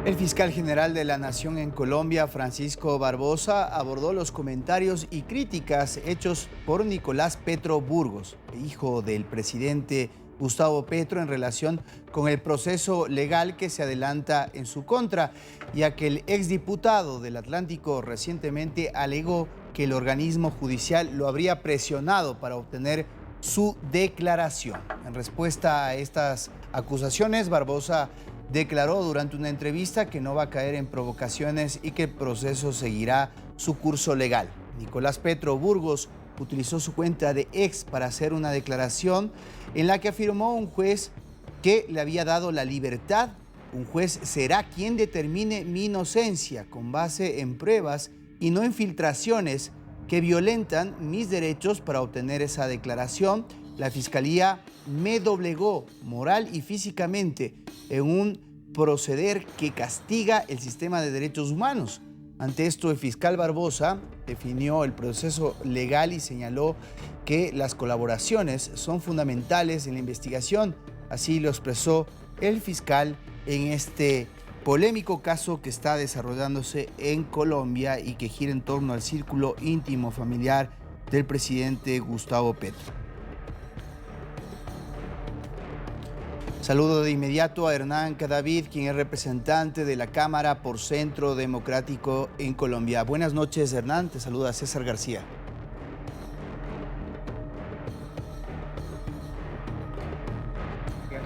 El fiscal general de la Nación en Colombia, Francisco Barbosa, abordó los comentarios y críticas hechos por Nicolás Petro Burgos, hijo del presidente Gustavo Petro, en relación con el proceso legal que se adelanta en su contra, ya que el exdiputado del Atlántico recientemente alegó que el organismo judicial lo habría presionado para obtener su declaración. En respuesta a estas acusaciones, Barbosa declaró durante una entrevista que no va a caer en provocaciones y que el proceso seguirá su curso legal. Nicolás Petro Burgos utilizó su cuenta de X para hacer una declaración en la que afirmó un juez que le había dado la libertad. Un juez será quien determine mi inocencia con base en pruebas y no en filtraciones que violentan mis derechos. Para obtener esa declaración, la Fiscalía me doblegó moral y físicamente en un proceder que castiga el sistema de derechos humanos. Ante esto, el fiscal Barbosa definió el proceso legal y señaló que las colaboraciones son fundamentales en la investigación. Así lo expresó el fiscal en este polémico caso que está desarrollándose en Colombia y que gira en torno al círculo íntimo familiar del presidente Gustavo Petro. Saludo de inmediato a Hernán Cadavid, quien es representante de la Cámara por Centro Democrático en Colombia. Buenas noches, Hernán. Te saluda César García.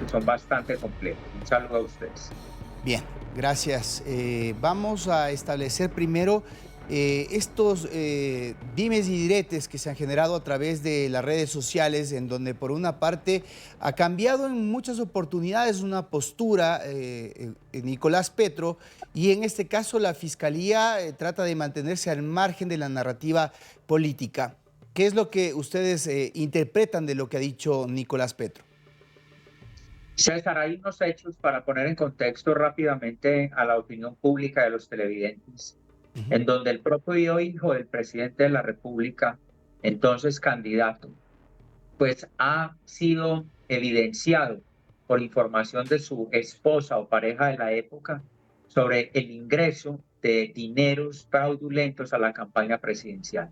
Son bastante complejos. Un saludo a ustedes. Bien, gracias. Vamos a establecer primero estos dimes y diretes que se han generado a través de las redes sociales, en donde por una parte ha cambiado en muchas oportunidades una postura Nicolás Petro, y en este caso la Fiscalía trata de mantenerse al margen de la narrativa política. ¿Qué es lo que ustedes interpretan de lo que ha dicho Nicolás Petro? César, hay unos hechos para poner en contexto rápidamente a la opinión pública de los televidentes, en donde el propio hijo del presidente de la República, entonces candidato, pues ha sido evidenciado por información de su esposa o pareja de la época sobre el ingreso de dineros fraudulentos a la campaña presidencial.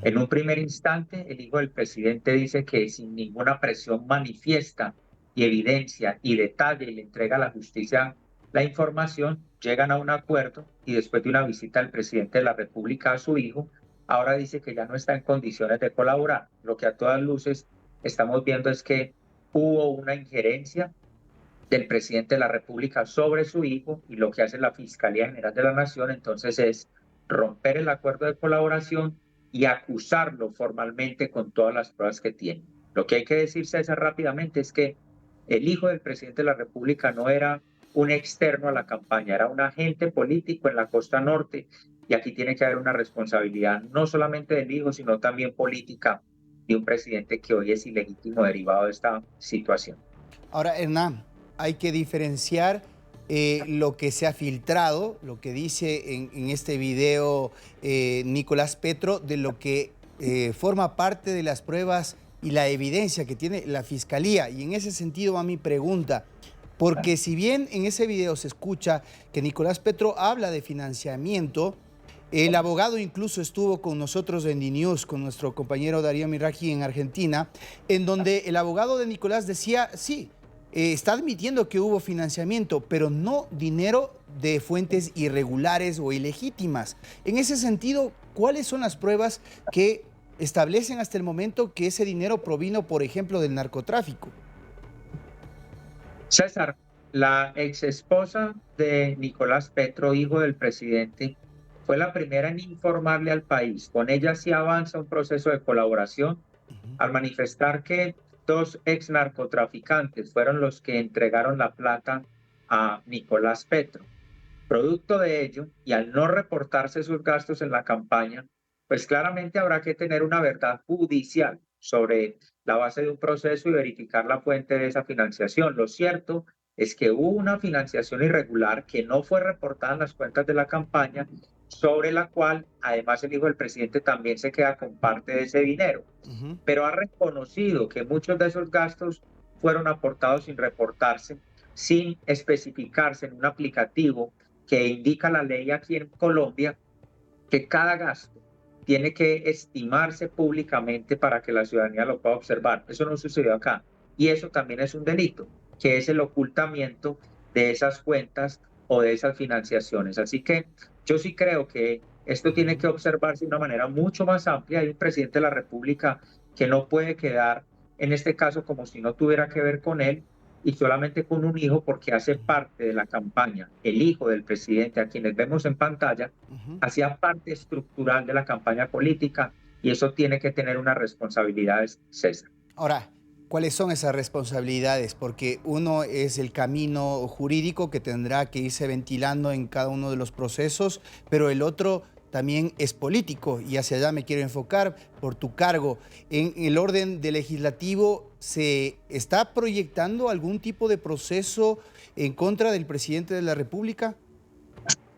En un primer instante, el hijo del presidente dice que sin ninguna presión manifiesta y evidencia y detalle y le entrega a la justicia la información, llegan a un acuerdo y después de una visita del presidente de la República a su hijo, ahora dice que ya no está en condiciones de colaborar. Lo que a todas luces estamos viendo es que hubo una injerencia del presidente de la República sobre su hijo, y lo que hace la Fiscalía General de la Nación entonces es romper el acuerdo de colaboración y acusarlo formalmente con todas las pruebas que tiene. Lo que hay que decir, César, rápidamente es que el hijo del presidente de la República no era un externo a la campaña, era un agente político en la costa norte, y aquí tiene que haber una responsabilidad no solamente del hijo, sino también política de un presidente que hoy es ilegítimo derivado de esta situación. Ahora, Hernán, hay que diferenciar lo que se ha filtrado, lo que dice en este video Nicolás Petro, de lo que forma parte de las pruebas y la evidencia que tiene la Fiscalía. Y en ese sentido va mi pregunta, porque si bien en ese video se escucha que Nicolás Petro habla de financiamiento, el abogado incluso estuvo con nosotros en DNews, con nuestro compañero Darío Miraji en Argentina, en donde el abogado de Nicolás decía, sí, está admitiendo que hubo financiamiento, pero no dinero de fuentes irregulares o ilegítimas. En ese sentido, ¿cuáles son las pruebas que establecen hasta el momento que ese dinero provino, por ejemplo, del narcotráfico? César, la ex esposa de Nicolás Petro, hijo del presidente, fue la primera en informarle al país. Con ella sí avanza un proceso de colaboración al manifestar que dos ex narcotraficantes fueron los que entregaron la plata a Nicolás Petro. Producto de ello, y al no reportarse sus gastos en la campaña, pues claramente habrá que tener una verdad judicial sobre la base de un proceso y verificar la fuente de esa financiación. Lo cierto es que hubo una financiación irregular que no fue reportada en las cuentas de la campaña, sobre la cual además el hijo del presidente también se queda con parte de ese dinero, pero ha reconocido que muchos de esos gastos fueron aportados sin reportarse, sin especificarse en un aplicativo que indica la ley aquí en Colombia, que cada gasto tiene que estimarse públicamente para que la ciudadanía lo pueda observar. Eso no sucedió acá. Y eso también es un delito, que es el ocultamiento de esas cuentas o de esas financiaciones. Así que yo sí creo que esto tiene que observarse de una manera mucho más amplia. Hay un presidente de la República que no puede quedar, en este caso, como si no tuviera que ver con él y solamente con un hijo, porque hace parte de la campaña. El hijo del presidente, a quienes vemos en pantalla, hacía parte estructural de la campaña política y eso tiene que tener unas responsabilidades, César. Ahora, ¿cuáles son esas responsabilidades? Porque uno es el camino jurídico que tendrá que irse ventilando en cada uno de los procesos, pero el otro también es político y hacia allá me quiero enfocar por tu cargo. En el orden de legislativo, ¿se está proyectando algún tipo de proceso en contra del presidente de la República?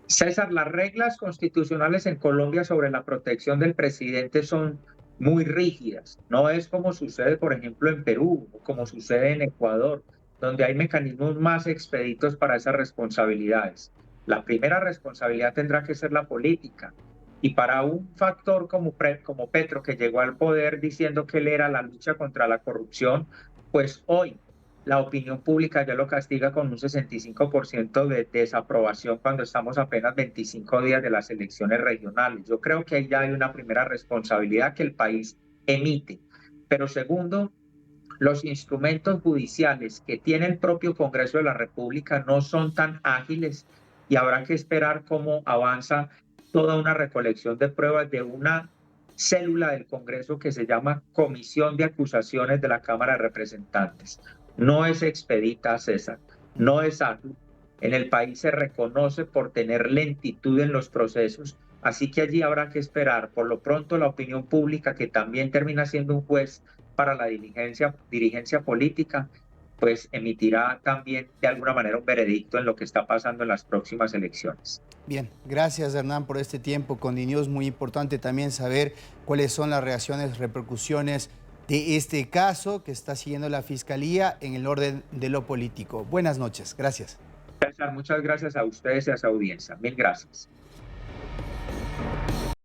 César, las reglas constitucionales en Colombia sobre la protección del presidente son muy rígidas. No es como sucede, por ejemplo, en Perú o como sucede en Ecuador, donde hay mecanismos más expeditos para esas responsabilidades. La primera responsabilidad tendrá que ser la política. Y para un factor como Petro, que llegó al poder diciendo que él era la lucha contra la corrupción, pues hoy la opinión pública ya lo castiga con un 65% de desaprobación cuando estamos apenas 25 días de las elecciones regionales. Yo creo que ahí ya hay una primera responsabilidad que el país emite. Pero segundo, los instrumentos judiciales que tiene el propio Congreso de la República no son tan ágiles y habrá que esperar cómo avanza toda una recolección de pruebas de una célula del Congreso que se llama Comisión de Acusaciones de la Cámara de Representantes. No es expedita, César, no es ágil. En el país se reconoce por tener lentitud en los procesos, así que allí habrá que esperar. Por lo pronto, la opinión pública, que también termina siendo un juez para la dirigencia política, pues emitirá también de alguna manera un veredicto en lo que está pasando en las próximas elecciones. Bien, gracias Hernán por este tiempo con DiNews. Muy importante también saber cuáles son las reacciones, repercusiones de este caso que está siguiendo la Fiscalía en el orden de lo político. Buenas noches, gracias. César, muchas gracias a ustedes y a su audiencia. Mil gracias.